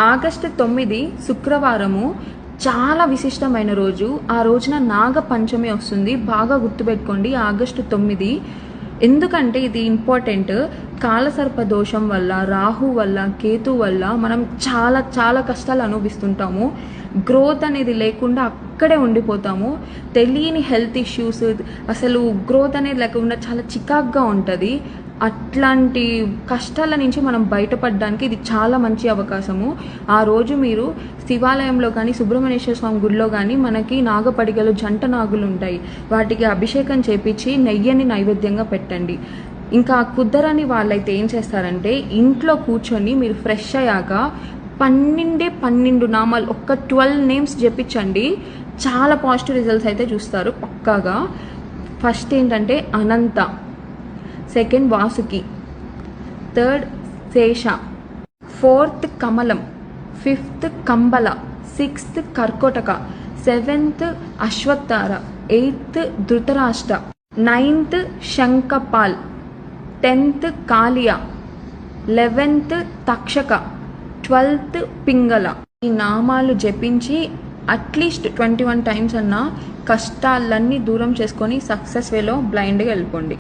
August 9 శుక్రవారము చాలా విశిష్టమైన రోజు. ఆ రోజున నాగ పంచమి వస్తుంది. బాగా గుర్తుపెట్టుకోండి, ఆగస్టు 9. ఎందుకంటే ఇది ఇంపార్టెంట్. కాలసర్ప దోషం వల్ల, రాహు వల్ల, కేతు వల్ల మనం చాలా చాలా కష్టాలు అనుభవిస్తుంటాము. గ్రోత్ అనేది లేకుండా అక్కడే ఉండిపోతాము. తెలియని హెల్త్ ఇష్యూస్, అసలు గ్రోత్ అనేది లేకుండా చాలా చికాక్గా ఉంటుంది. అట్లాంటి కష్టాల నుంచి మనం బయటపడడానికి ఇది చాలా మంచి అవకాశము. ఆ రోజు మీరు శివాలయంలో కానీ, సుబ్రహ్మణ్యేశ్వర స్వామి గుడిలో కానీ మనకి నాగపడిగలు, జంట నాగులు ఉంటాయి. వాటికి అభిషేకం చేపించి నెయ్యిని నైవేద్యంగా పెట్టండి. ఇంకా కుదరని వాళ్ళైతే ఏం చేస్తారంటే, ఇంట్లో కూర్చొని మీరు ఫ్రెష్ అయ్యాక 12 నామాలు, ఒక్క 12 నేమ్స్ జపించండి. చాలా పాజిటివ్ రిజల్ట్స్ అయితే చూస్తారు పక్కాగా. ఫస్ట్ ఏంటంటే Ananta, second Vasuki, third Shesha, fourth Kamalam, fifth Kambala, sixth Karkotaka, seventh Ashvatthara, eighth Dhritarashtra, ninth Shankhapal, 10th Kaliya, 11th Takshaka, 12th Pingala. ఈ నామాలు జపించి అట్లీస్ట్ 21 టైమ్స్ అన్నా కష్టాలన్నీ దూరం చేసుకొని సక్సెస్ వేలో బ్లైండ్గా వెళ్ళిపోండి.